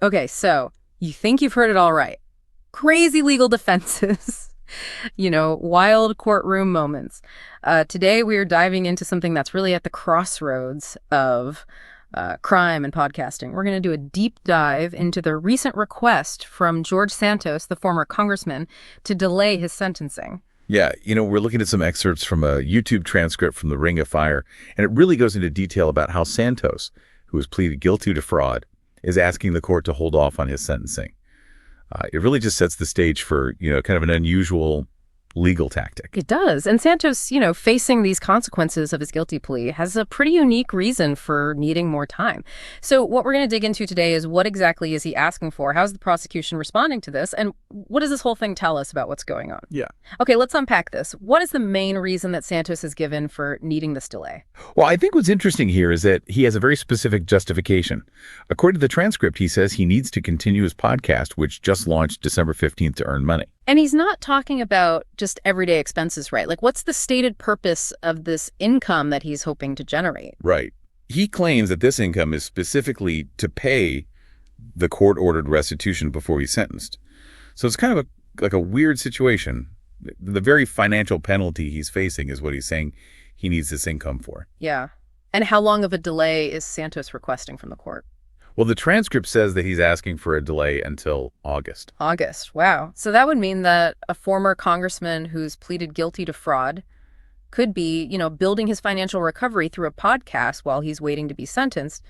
Okay, so you think you've heard it all right. Crazy legal defenses, wild courtroom moments. Today, we are diving into something that's really at the crossroads of crime and podcasting. We're going to do a deep dive into the recent request from George Santos, the former congressman, to delay his sentencing. Yeah, we're looking at some excerpts from a YouTube transcript from the Ring of Fire, and it really goes into detail about how Santos, who has pleaded guilty to fraud, is asking the court to hold off on his sentencing. It really just sets the stage for, kind of an unusual legal tactic. It does. And Santos, facing these consequences of his guilty plea has a pretty unique reason for needing more time. So what we're going to dig into today is what exactly is he asking for? How's the prosecution responding to this? And what does this whole thing tell us about what's going on? Yeah. Okay, let's unpack this. What is the main reason that Santos has given for needing this delay? Well, I think what's interesting here is that he has a very specific justification. According to the transcript, he says he needs to continue his podcast, which just launched December 15th to earn money. And he's not talking about just everyday expenses, right? Like, what's the stated purpose of this income that he's hoping to generate? Right. He claims that this income is specifically to pay the court-ordered restitution before he's sentenced. So it's kind of like a weird situation. The very financial penalty he's facing is what he's saying he needs this income for. Yeah. And how long of a delay is Santos requesting from the court? Well, the transcript says that he's asking for a delay until August. August. Wow. So that would mean that a former congressman who's pleaded guilty to fraud could be, building his financial recovery through a podcast while he's waiting to be sentenced.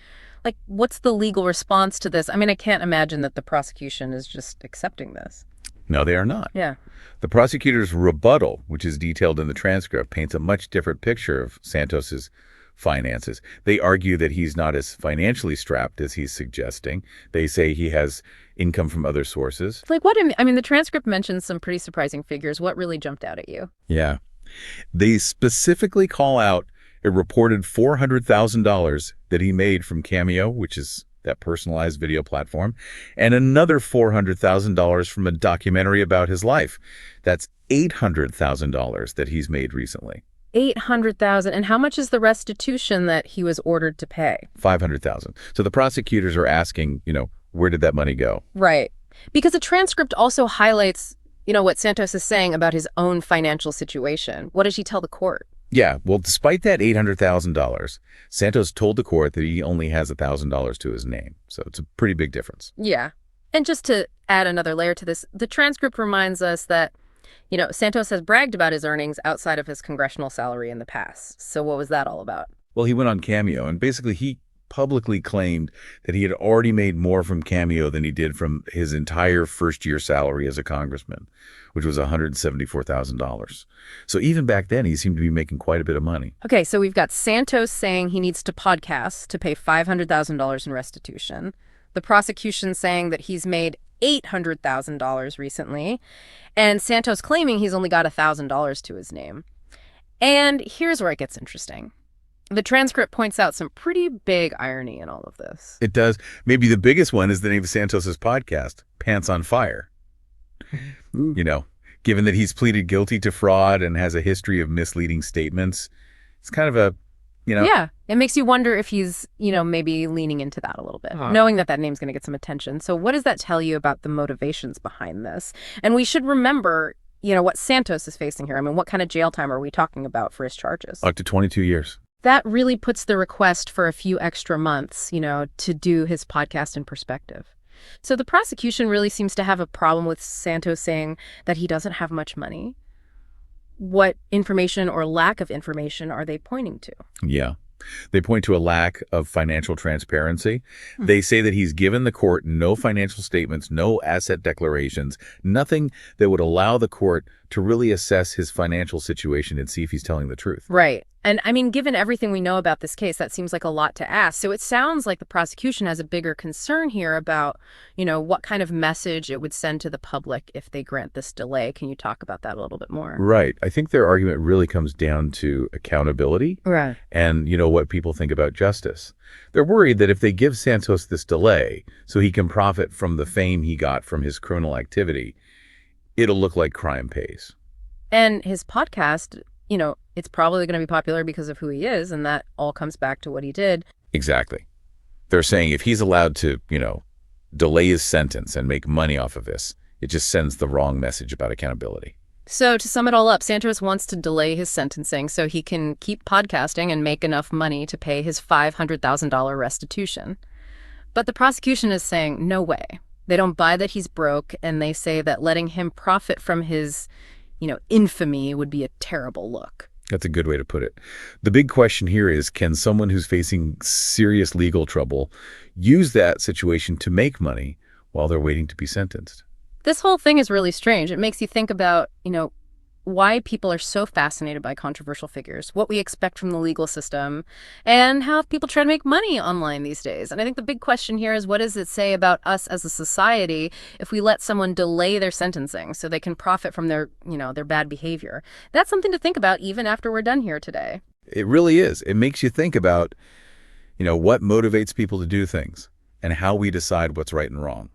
Like, what's the legal response to this? I mean, I can't imagine that the prosecution is just accepting this. No, they are not. Yeah. The prosecutor's rebuttal, which is detailed in the transcript, paints a much different picture of Santos's finances. They argue that he's not as financially strapped as he's suggesting. They say he has income from other sources. Like what? I mean, the transcript mentions some pretty surprising figures. What really jumped out at you? Yeah. They specifically call out a reported $400,000 that he made from Cameo, which is that personalized video platform, and another $400,000 from a documentary about his life. That's $800,000 that he's made recently. 800,000. And how much is the restitution that he was ordered to pay? 500,000. So the prosecutors are asking, where did that money go? Right. Because the transcript also highlights, what Santos is saying about his own financial situation. What does he tell the court? Yeah, well, despite that $800,000, Santos told the court that he only has $1,000 to his name. So it's a pretty big difference. Yeah. And just to add another layer to this, the transcript reminds us that Santos has bragged about his earnings outside of his congressional salary in the past. So what was that all about? Well, he went on Cameo, and basically he publicly claimed that he had already made more from Cameo than he did from his entire first-year salary as a congressman, which was $174,000. So even back then, he seemed to be making quite a bit of money. Okay, so we've got Santos saying he needs to podcast to pay $500,000 in restitution. The prosecution saying that he's made $800,000 recently, and Santos claiming he's only got $1,000 to his name. And here's where it gets interesting. The transcript points out some pretty big irony in all of this. It does. Maybe the biggest one is the name of Santos's podcast, Pants on Fire. Given that he's pleaded guilty to fraud and has a history of misleading statements, it's kind of a, Yeah, it makes you wonder if he's, maybe leaning into that a little bit, knowing that name's going to get some attention. So what does that tell you about the motivations behind this? And we should remember, what Santos is facing here. I mean, what kind of jail time are we talking about for his charges? Up to 22 years. That really puts the request for a few extra months, to do his podcast in perspective. So the prosecution really seems to have a problem with Santos saying that he doesn't have much money. What information or lack of information are they pointing to? Yeah. They point to a lack of financial transparency. They say that he's given the court no financial statements, no asset declarations, nothing that would allow the court to really assess his financial situation and see if he's telling the truth. Right. And I mean, given everything we know about this case, that seems like a lot to ask. So it sounds like the prosecution has a bigger concern here about, what kind of message it would send to the public if they grant this delay. Can you talk about that a little bit more? Right. I think their argument really comes down to accountability. Right. And, what people think about justice. They're worried that if they give Santos this delay so he can profit from the fame he got from his criminal activity, it'll look like crime pays. And his podcast, it's probably going to be popular because of who he is, and that all comes back to what he did. Exactly. They're saying if he's allowed to, delay his sentence and make money off of this. It just sends the wrong message about accountability. So to sum it all up, Santos wants to delay his sentencing so he can keep podcasting and make enough money to pay his $500,000 restitution. But the prosecution is saying, no way. They don't buy that he's broke, and they say that letting him profit from his, infamy would be a terrible look. That's a good way to put it. The big question here is, can someone who's facing serious legal trouble use that situation to make money while they're waiting to be sentenced? This whole thing is really strange. It makes you think about, why people are so fascinated by controversial figures, what we expect from the legal system, and how people try to make money online these days. And I think the big question here is, what does it say about us as a society if we let someone delay their sentencing so they can profit from their bad behavior? That's something to think about even after we're done here today. It really is. It makes you think about, what motivates people to do things and how we decide what's right and wrong.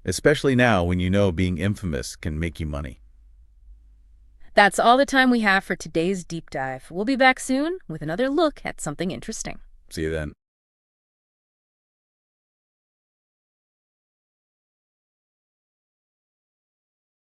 Especially now when being infamous can make you money. That's all the time we have for today's deep dive. We'll be back soon with another look at something interesting. See you then.